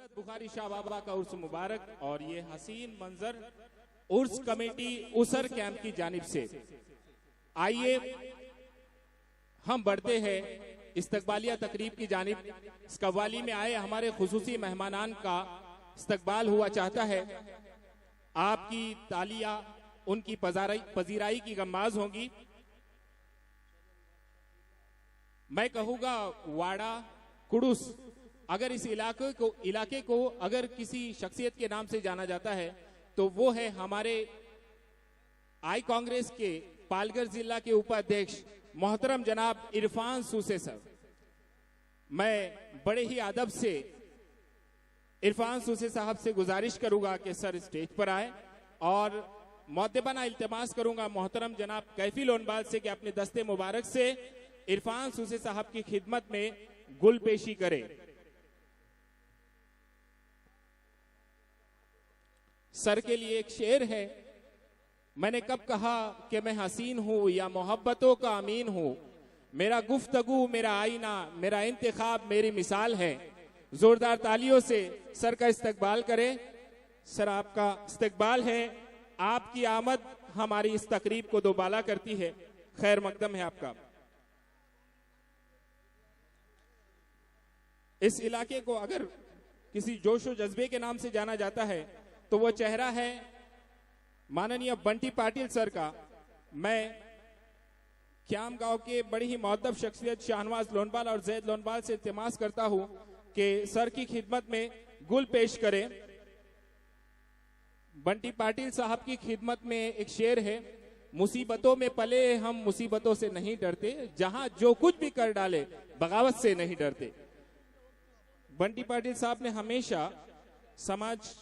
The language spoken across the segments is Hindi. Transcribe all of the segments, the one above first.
हजरत बुखारी शाह बाबा का उर्स मुबारक और ये हसीन मंजर उर्स कमेटी उसर कैंप की जानिब से। आइए हम बढ़ते हैं इस्तकबालिया तकरीब की जानिब। इस कव्वाली में आए हमारे खुसूसी मेहमानान का इस्तकबाल हुआ चाहता है। आपकी तालियां उनकी पजीराई की गम्माज होंगी। मैं कहूंगा वाड़ा कुडुस, अगर इस इलाके को अगर किसी शख्सियत के नाम से जाना जाता है तो वो है हमारे आई कांग्रेस के पालघर जिला के उपाध्यक्ष मोहतरम जनाब इरफान सूसे सर। मैं बड़े ही अदब से इरफान सूसे साहब से गुजारिश करूंगा कि सर स्टेज पर आए और मौतबाना इल्तिमास करूंगा मोहतरम जनाब कैफी लोनबाल से कि अपने दस्ते मुबारक से इरफान सूसे साहब की खिदमत में गुल पेशी करे। सर के लिए एक शेर है, मैंने कब कहा कि मैं हसीन हूं या मोहब्बतों का अमीन हूं, मेरा गुफ्तगू मेरा आईना मेरा इंतखाब मेरी मिसाल है। जोरदार तालियों से सर का इस्तकबाल करें। सर आपका इस्तकबाल है, आपकी आमद हमारी इस तकरीब को दोबाला करती है। खैर मकदम है आपका। इस इलाके को अगर किसी जोशो जज्बे के नाम से जाना जाता है तो वो चेहरा है माननीय बंटी पाटिल सर का। मैं ख्याम गांव के बड़ी ही मुअद्दब शख्सियत शाहनवाज लोनबाल और जैद लोनबाल से इल्तिमास करता हूं कि सर की खिदमत में गुल पेश करें। बंटी पाटिल साहब की खिदमत में एक शेर है, मुसीबतों में पले हम मुसीबतों से नहीं डरते, जहां जो कुछ भी कर डाले बगावत से नहीं डरते। बंटी पाटिल साहब ने हमेशा समाज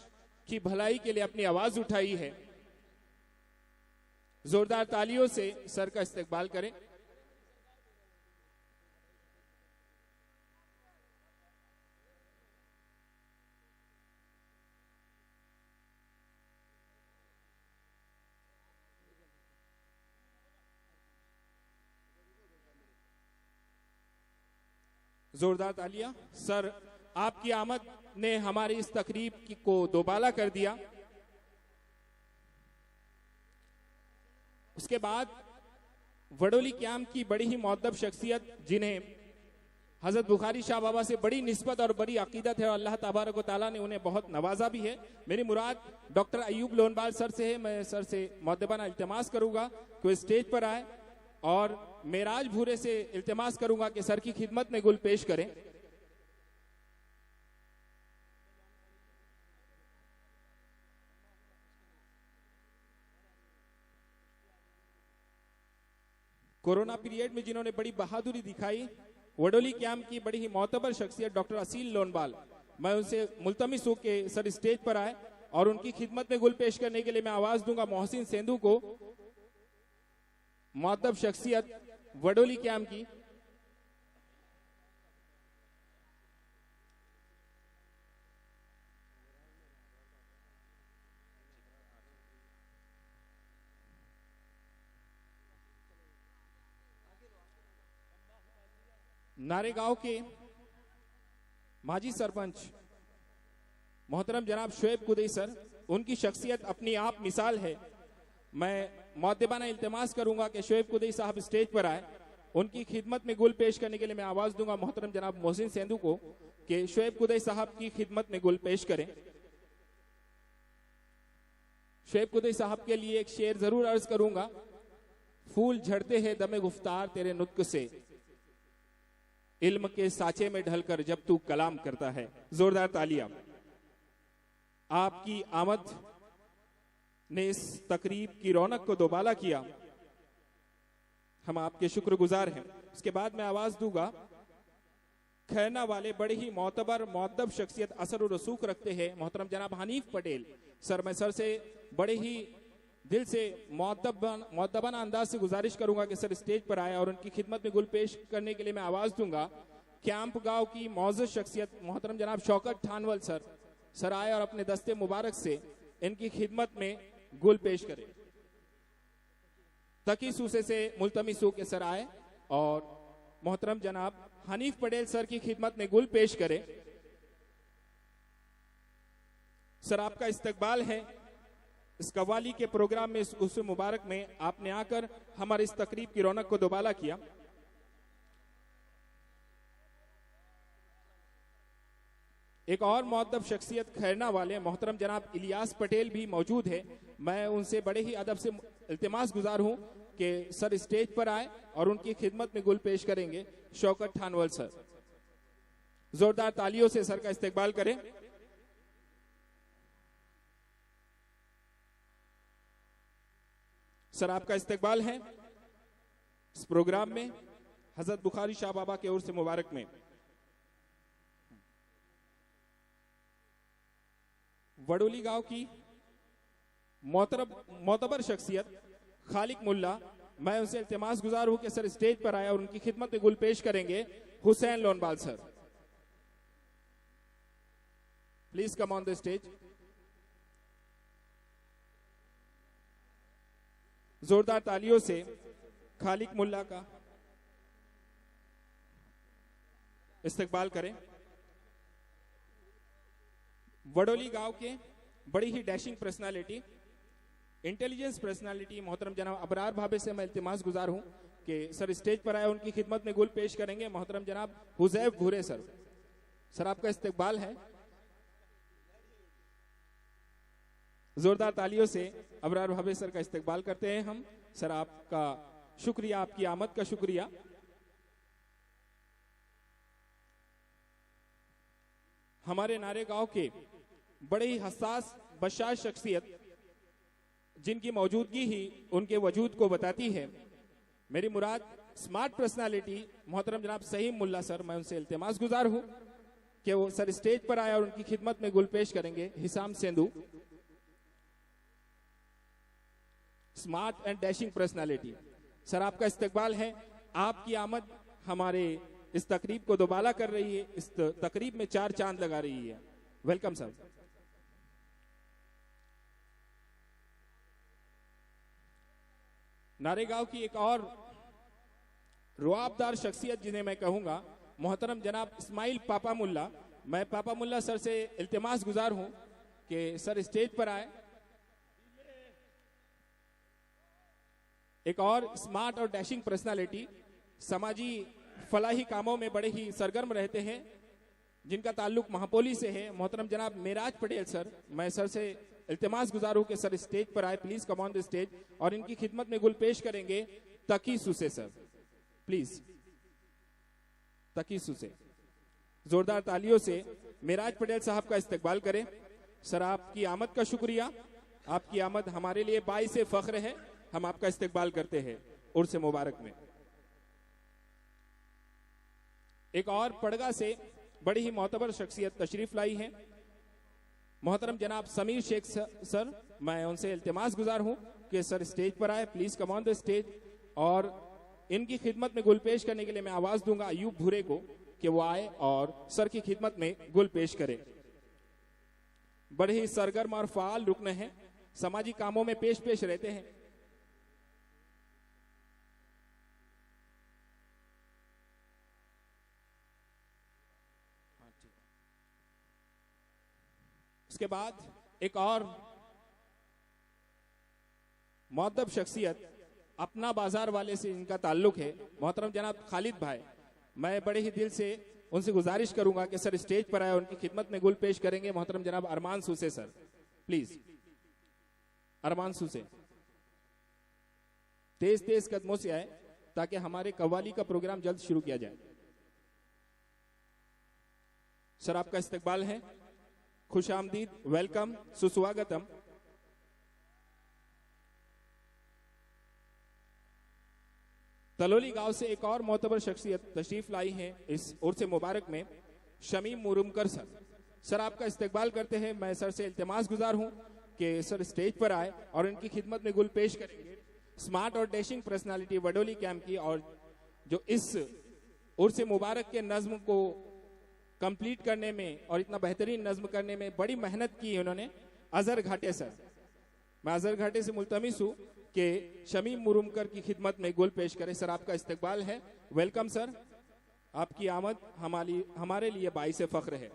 की भलाई के लिए अपनी आवाज उठाई है। जोरदार तालियों से सर का इस्तकबाल करें। जोरदार तालियां। सर आपकी आमद ने हमारी इस तकरीब को दोबाला कर दिया। उसके बाद वडोली कैंप की बड़ी ही मुअद्दब शख्सियत जिन्हें हजरत बुखारी शाह बाबा से बड़ी निस्बत और बड़ी अकीदत है और अल्लाह तबारक व तआला ने उन्हें बहुत नवाजा भी है। मेरी मुराद डॉक्टर अयूब लोनबाल सर से है। मैं सर से मुअद्दबाना इल्तिमास करूंगा कि वो स्टेज पर आए और मेराज भूरे से इल्तिमास करूंगा कि सर की खिदमत में गुल पेश करें। कोरोना पीरियड में जिन्होंने बड़ी बहादुरी दिखाई, वडोली कैंप की बड़ी ही मोतबर शख्सियत डॉक्टर असील लोनबाल, मैं उनसे मुल्तमिस हूं कि सर स्टेज पर आए और उनकी खिदमत में गुल पेश करने के लिए मैं आवाज दूंगा मोहसिन सेंधु को, मुअद्दब शख्सियत वडोली कैंप की। नारेगांव के माजी सरपंच मोहतरम जनाब शुएब कुदैई सर, उनकी शख्सियत अपनी आप मिसाल है। मैं मुअद्दबाना इल्तिमास करूंगा कि शुएब कुदैई साहब स्टेज पर आए। उनकी खिदमत में गुल पेश करने के लिए मैं आवाज दूंगा मोहतरम जनाब मोहसिन सेंधु को कि शुएब कुदैई साहब की खिदमत में गुल पेश करें। शुएब कुदैई साहब के लिए एक शेर जरूर अर्ज करूंगा, फूल झड़ते हैं दमे गुफ्तार तेरे नुत्क से, इल्म के साचे में ढलकर जब तू कलाम करता है। जोरदार तालियां। आपकी आमद ने इस तकरीब की रौनक को दोबाला किया, हम आपके शुक्रगुजार हैं। उसके बाद मैं आवाज दूंगा खैरना वाले बड़े ही मोतबर मुअद्दब शख्सियत असर और रसूख रखते हैं मोहतरम जनाब हनीफ पटेल सर। मैं सर से बड़े ही दिल से मुअद्दबाना अंदाज से गुजारिश करूंगा कि सर स्टेज पर आए और उनकी खिदमत में गुल पेश करने के लिए मैं आवाज दूंगा कैंप गांव की मौजूद शख्सियत मोहतरम जनाब शौकत ठानवल सर। सर आए और अपने दस्ते मुबारक से इनकी खिदमत में गुल पेश करें। तकी सूसे से मुल्तमिस हो के सर आए और मोहतरम जनाब हनीफ पटेल सर की खिदमत में गुल पेश करें। सर आपका इस्तकबाल है इस कव्वाली के प्रोग्राम में, इस उर्स मुबारक में आपने आकर हमारे इस तकरीब की रौनक को दोबाला किया। एक और मुअद्दब शख्सियत खैरना वाले मोहतरम जनाब इलियास पटेल भी मौजूद है। मैं उनसे बड़े ही अदब से इल्तिमास गुजार हूं कि सर स्टेज पर आए और उनकी खिदमत में गुल पेश करेंगे शौकत ठानवल सर। जोरदार तालियों से सर का इस्तकबाल करें। सर आपका इस्तकबाल है इस प्रोग्राम में हजरत बुखारी शाह बाबा के उर्स मुबारक में। वडोली गांव की मोतबर शख्सियत खालिक मुल्ला, मैं उनसे इल्तिमास गुजार हूं कि सर स्टेज पर आए और उनकी खिदमत में गुल पेश करेंगे Hussain Lonbal sir. Please come on the stage. जोरदार तालियों से खालिक मुल्ला का इस्तकबाल करें। वडोली गांव के बड़ी ही डैशिंग पर्सनालिटी, इंटेलिजेंस पर्सनालिटी मोहतरम जनाब अबरार भाभे से मैं इल्तिमास गुजार हूं कि सर स्टेज पर आए उनकी खिदमत में गुल पेश करेंगे मोहतरम जनाब हुजैफ भूरे सर। सर आपका इस्तकबाल है। जोरदार तालियों से अबरार भाभे सर का इस्तकबाल करते हैं हम। सर आपका शुक्रिया, आपकी आमद का शुक्रिया। हमारे नारे गांव के बड़े ही हसास बशाश शख्सियत जिनकी मौजूदगी ही उनके वजूद को बताती है, मेरी मुराद स्मार्ट पर्सनालिटी मोहतरम जनाब सहीम मुल्ला सर, मैं उनसे इल्तिमास गुजार हूं कि वो सर स्टेज पर आए और उनकी खिदमत में गुल पेश करेंगे Hisam Sendhu. Smart and dashing personality, sir आपका इस्तकबाल है। आपकी आमद हमारे इस तकरीब को दोबाला कर रही है, इस तकरीब में 4 चांद लगा रही है। Welcome sir. नारेगांव की एक और रुआबदार शख्सियत जिन्हें मैं कहूंगा मोहतरम जनाब इस्माइल पापा मुल्ला, मैं पापा मुल्ला सर से इल्तिमास गुजार हूं कि सर स्टेज पर आए। एक और स्मार्ट और डैशिंग पर्सनालिटी, समाजी फलाही कामों में बड़े ही सरगर्म रहते हैं, जिनका ताल्लुक महापोली से है, मोहतरम जनाब मेराज पटेल सर, मैं सर से इल्तिमास गुजार हूं कि सर स्टेज पर आए, please come on the stage, और इनकी खिदमत में गुल पेश करेंगे तकी सुसे सर। प्लीज तकी सुसे। जोरदार तालियों से मेराज पटेल साहब का इस्तकबाल करें। सर आपकी आमद का शुक्रिया, आपकी आमद हमारे लिए बाइस फख्र है, हम आपका इस्तकबाल करते हैं उर्स मुबारक में। एक और पड़गा से बड़ी ही मोतबर शख्सियत तशरीफ लाई है मोहतरम जनाब समीर शेख सर, मैं उनसे इल्तिमास गुजार हूं कि सर स्टेज पर आए, please come on the stage, और इनकी खिदमत में गुल पेश करने के लिए मैं आवाज दूंगा अयूब भूरे को कि वो आए और सर की खिदमत में गुल पेश करें। बड़े ही सरगर्म और फाल रुकन हैं, समाजी कामों में पेश रहते हैं। उसके बाद एक और मुअद्दब शख्सियत अपना बाजार वाले से इनका ताल्लुक है मोहतरम जनाब खालिद भाई, मैं बड़े ही दिल से उनसे गुजारिश करूंगा कि सर स्टेज पर आए, उनकी खिदमत में गुल पेश करेंगे मोहतरम जनाब अरमान SUSE sir. Please Armaan SUSE तेज तेज कदमों से आए ताकि हमारे कव्वाली का प्रोग्राम जल्द शुरू किया जाए। सर आपका इस्तकबाल है, खुश आमदीद, वेलकम, सुस्वागतम। तलोली गांव से एक और मोतबर शख्सियत तशरीफ लाई है इस उर्स मुबारक में, शमीम मुरुमकर सर। सर आपका इस्तकबाल करते हैं, मैं सर से इल्तिमास गुजार हूं कि सर स्टेज पर आए और इनकी खिदमत में गुल पेश करेंगे स्मार्ट और डैशिंग पर्सनालिटी वडोली कैंप की, और जो इस उर्स मुबारक के नज्म को कंप्लीट करने में और इतना बेहतरीन नज्म करने में बड़ी मेहनत की उन्होंने, अजहर घाटे सर। मैं अजहर घाटे से मुल्तमिस हूं कि शमीम मुरुमकर की खिदमत में गुल पेश करें। सर आपका इस्तकबाल है, वेलकम सर, आपकी आमद हमारे लिए बाइस फख्र है।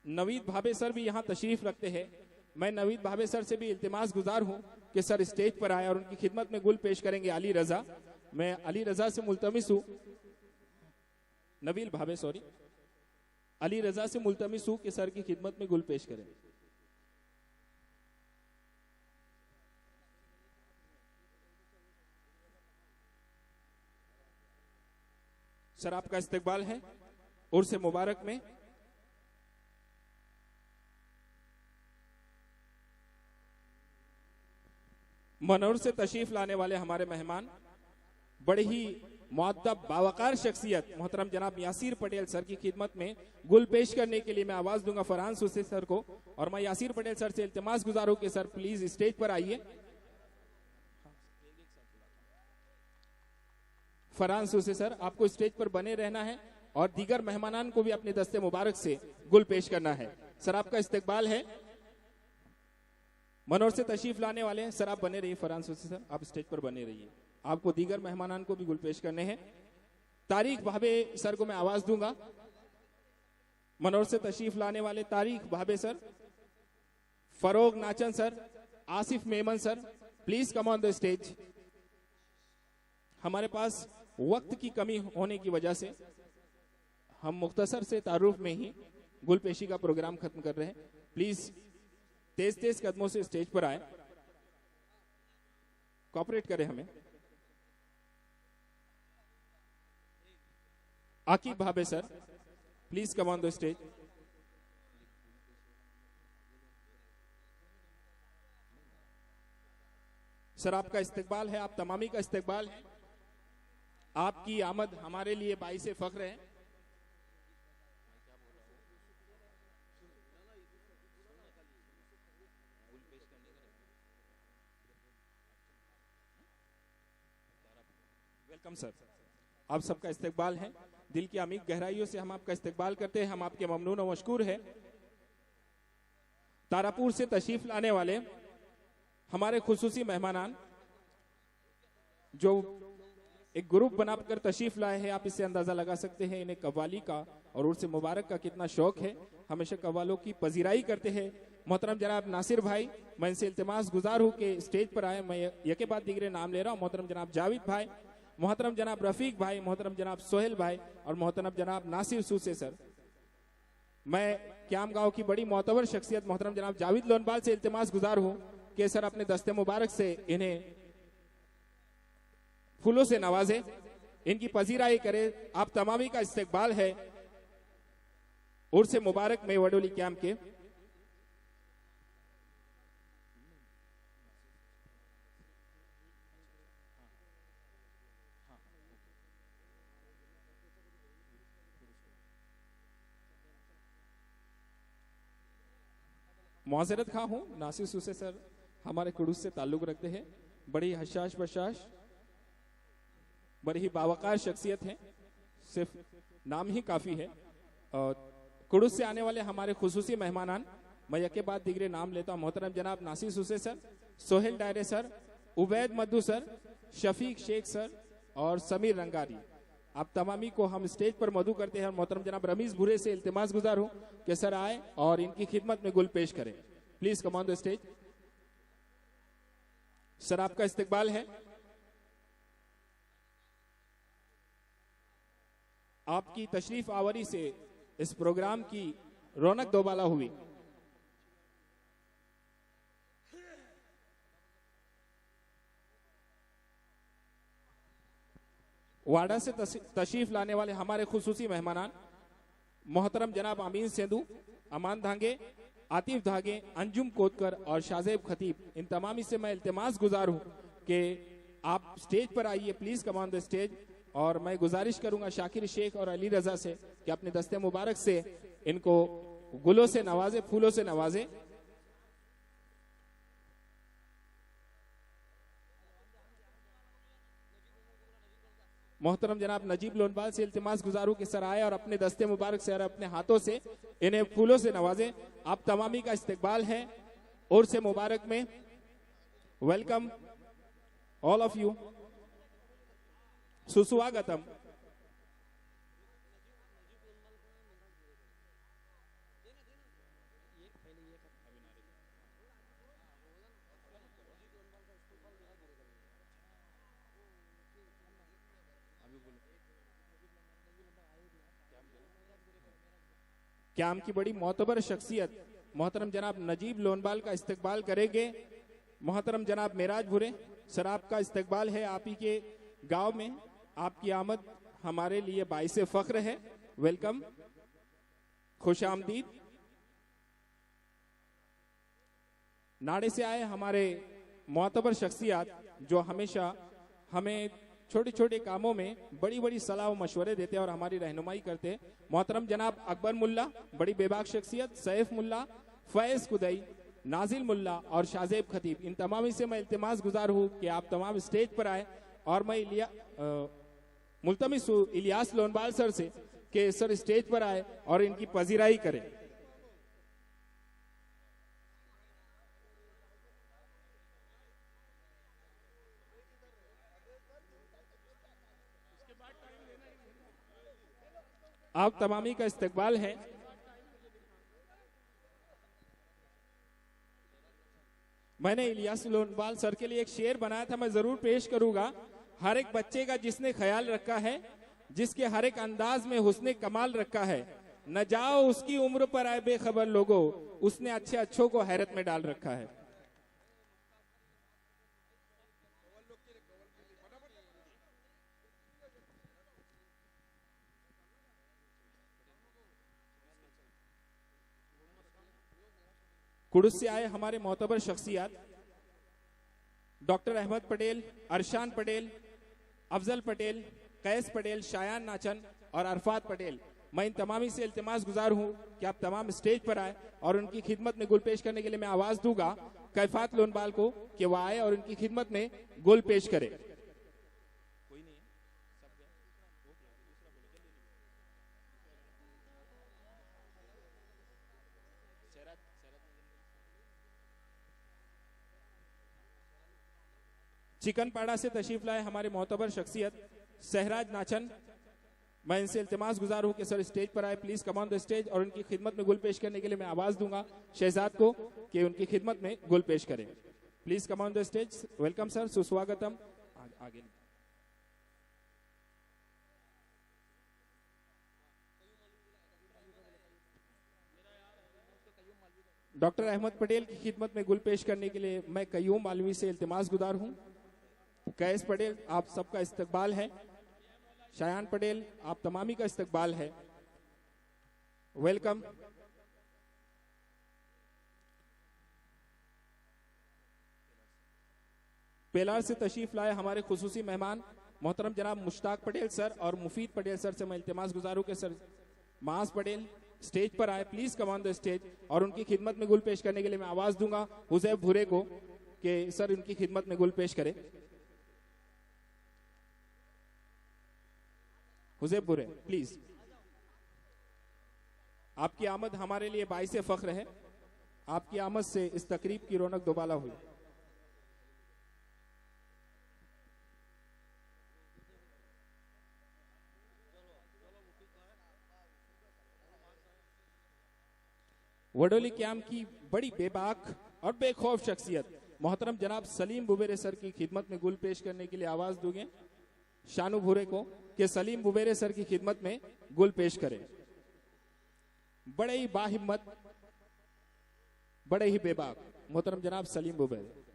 नवीद भाभे सर भी यहाँ तशरीफ रखते हैं। मैं नवीद भाभे सर से भी इल्तिमास गुजार हूँ कि सर स्टेज पर आए और उनकी खिदमत में गुल पेश करेंगे अली रजा। मैं अली रजा से मुल्तमिस हूँ, नवील भाभे सॉरी, अली रजा से मुल्तमिस हूँ कि सर की खिदमत में गुल पेश करें। सर आपका इस्तकबाल है उर्स मुबारक में। मनोर से तशरीफ लाने वाले हमारे मेहमान बड़े ही मुअद्दब बावकार शख्सियत मोहतरम जनाब यासीर पटेल सर की खिदमत में गुल पेश करने के लिए मैं आवाज दूंगा फरहान सूसे सर को, और मैं यासीर पटेल सर से इल्तिमास गुजारूं कि सर प्लीज स्टेज पर आइए। फरहान सूसे सर आपको स्टेज पर बने रहना है और दीगर मेहमानान को भी अपने दस्ते मुबारक से गुल पेश करना है। सर आपका इस्तकबाल है। मनोर से तशरीफ लाने वाले हैं, सर आप बने रहिए। फरहान सूसे सर आप स्टेज पर बने रहिए, आपको दीगर मेहमानान को भी गुल पेश करने हैं। तारिक भाभे सर को मैं आवाज दूंगा। मनोर से तशरीफ लाने वाले Tariq Bhabhe sir, Farogh Nachan sir, Asif Memon sir, please come on the stage. हमारे पास वक्त की कमी होने की वजह से हम मुख्तसर से तारुफ में ही गुलपेशी का प्रोग्राम खत्म कर रहे हैं। प्लीज तेज तेज कदमों से स्टेज पर आए, कोऑपरेट करें हमें। Aqib Bhabhe sir please come on the stage. Sir आपका इस्तकबाल है, आप तमामी का इस्तकबाल है। आपकी आमद हमारे लिए बाइसे फख्र है। वेलकम सर, आप सबका इस्तकबाल है। दिल की अमीर गहराइयों से हम आपका इस्तकबाल करते हैं। हम आपके ममनून और मशकूर है। तारापुर से तशरीफ लाने वाले हमारे खुसूसी मेहमानान जो एक ग्रुप बनाकर तशरीफ लाए हैं, आप इससे अंदाजा लगा सकते हैं इन्हें कव्वाली का और उर्स मुबारक का कितना शौक है। हमेशा कव्वालों की पजीराई करते हैं। मोहतरम जनाब नासिर भाई, मैं इनसे इल्तिमास गुजार हूँ कि स्टेज पर आए। मैं यके बाद दिगरे नाम ले रहा हूँ। मोहतरम जनाब जाविद भाई, मोहतरम जनाब रफीक भाई, मोहतरम जनाब सोहेल भाई और मोहतरम जनाब नासिर सूसे सर। मैं क्याम गांव की बड़ी मोतबर शख्सियत मोहतरम जनाब जाविद लोनबाल से इल्तिमास गुजार हूँ कि सर अपने दस्ते मुबारक से इन्हें फूलों से नवाजे, इनकी पजीराई करे। आप तमामी का इस्तकबाल है उर्स मुबारक में वडोली क्याम के। मुआजरत खा हूं, नासिर सूसे सर हमारे कुडूस से ताल्लुक रखते हैं। बड़ी हशाश बशाश, बड़ी ही बावकार शख्सियत है, सिर्फ नाम ही काफी है। और कुडूस से आने वाले हमारे खुसूसी मेहमानान, मैं यके बाद दिगरे नाम लेता हूं। मोहतरम जनाब Nasir SUSE sir, Sohail डायरे sir, Ubaid मद्दू सर, शफीक शेख सर और समीर रंगारी। आप तमामी को हम स्टेज पर मदू करते हैं। और मोहतरम जनाब रमीज भुरे से इल्तिमास गुजार हूं कि सर आए और इनकी खिदमत में गुल पेश करें। Please come on the stage. Sir आपका इस्तकबाल है। आपकी तशरीफ आवरी से इस प्रोग्राम की रौनक दोबाला हुई। वाडा से तशरीफ लाने वाले हमारे खुसूसी मेहमानान मोहतरम जनाब अमीन सेंधु, अमान धांगे, आतिफ धागे, अंजुम कोतकर और शाजेब खतीब, इन तमामी से मैं इल्तिमास गुजार हूं कि आप स्टेज पर आइए। Please come on the stage. और मैं गुजारिश करूंगा शाकिर शेख और अली रजा से कि अपने दस्ते मुबारक से इनको गुलों से नवाजे, फूलों से नवाजे। मोहतरम जनाब नजीब लोनबाल से इल्तिमास गुजारूं कि सर आए और अपने दस्ते मुबारक से और अपने हाथों से इन्हें फूलों से नवाजे। आप तमामी का इस्तकबाल है और से मुबारक में। वेलकम ऑल ऑफ यू, सुस्वागतम। क्याम की बड़ी मोतबर शख्सियत मोहतरम जनाब नजीब लोनबाल का इस्तकबाल करेंगे। मोहतरम जनाब मेराज भुरे सर, आपका इस्तकबाल है आप ही के गांव में। आपकी आमद हमारे लिए बाइसे फख्र है। वेलकम, खुश आमदीद। नाड़े से आए हमारे मोतबर शख्सियत जो हमेशा हमें छोटे छोटे कामों में बड़ी बड़ी सलाह व मशवरे देते हैं और हमारी रहनुमाई करते हैं। मोहतरम जनाब अकबर मुल्ला, बड़ी बेबाक शख्सियत, सैफ मुल्ला, फैज कुदई, नाजिल मुल्ला और शाजेब खतीब, इन तमामी से मैं इल्तिमास गुजार हूँ कि आप तमाम स्टेज पर आए और मैं मुल्तमिस हूँ इलियास लोनबाल सर से कि सर स्टेज पर आए और इनकी पजीराई करें। आप तमामी का इस्तकबाल है। मैंने इलियास लोनबाल सर के लिए एक शेर बनाया था, मैं जरूर पेश करूंगा। हर एक बच्चे का जिसने ख्याल रखा है, जिसके हर एक अंदाज में हुस्ने कमाल रखा है, न जाओ उसकी उम्र पर आए बेखबर लोगों, उसने अच्छे अच्छों को हैरत में डाल रखा है। कुडुस से आए हमारे मोतबर शख्सियत डॉक्टर अहमद पटेल, अरशान पटेल, अफजल पटेल, कैस पटेल, शायान नाचन और अरफात पटेल, मैं इन तमामी से इल्तिमास गुजार हूं कि आप तमाम स्टेज पर आए और उनकी खिदमत में गुल पेश करने के लिए मैं आवाज दूंगा कैफात लोनबाल को कि वह आए और उनकी खिदमत में गुल पेश करे। चिकनपाड़ा से तशरीफ लाए हमारे मोतबर शख्सियत सहराज नाचन, मैं इनसे इल्तिमास गुजार हूं कि सर स्टेज पर आए, please come on the stage और उनकी खिदमत में गुल पेश करने के लिए मैं आवाज दूंगा शहजाद को कि उनकी खिदमत में गुल पेश करें। Please come on the stage. Welcome sir, सुस्वागतम। आगे डॉक्टर अहमद पटेल की खिदमत में गुल पेश करने के लिए मैं कयूम मालवी से इल्तिमास गुजार हूं। कैस पटेल, आप सबका इस्तकबाल है। शायान पटेल, आप तमामी का इस्तकबाल है। वेलकम। पेलार से तशरीफ लाए हमारे खुसूसी मेहमान मोहतरम जनाब मुश्ताक पटेल सर और मुफीद पटेल सर से मैं इल्तिमास गुजार हूं कि सर मास पटेल स्टेज पर आए, please come on the stage और उनकी खिदमत में गुल पेश करने के लिए मैं आवाज दूंगा हुजैब भूरे को कि सर उनकी खिदमत में गुल पेश करें। हुजैब भूरे प्लीज। आपकी आमद हमारे लिए बाइसे फख्र है। आपकी आमद से इस तकरीब की रौनक दोबाला हुई। वडोली क्याम की बड़ी बेबाक और बेखौफ शख्सियत मोहतरम जनाब सलीम बुबेरे सर की खिदमत में गुल पेश करने के लिए आवाज दूंगे शानू भूरे को कि सलीम बुबेरे सर की खिदमत में गुल पेश करें। बड़े ही बाहिम्मत, बड़े ही बेबाक मोहतरम जनाब सलीम बुबेरे।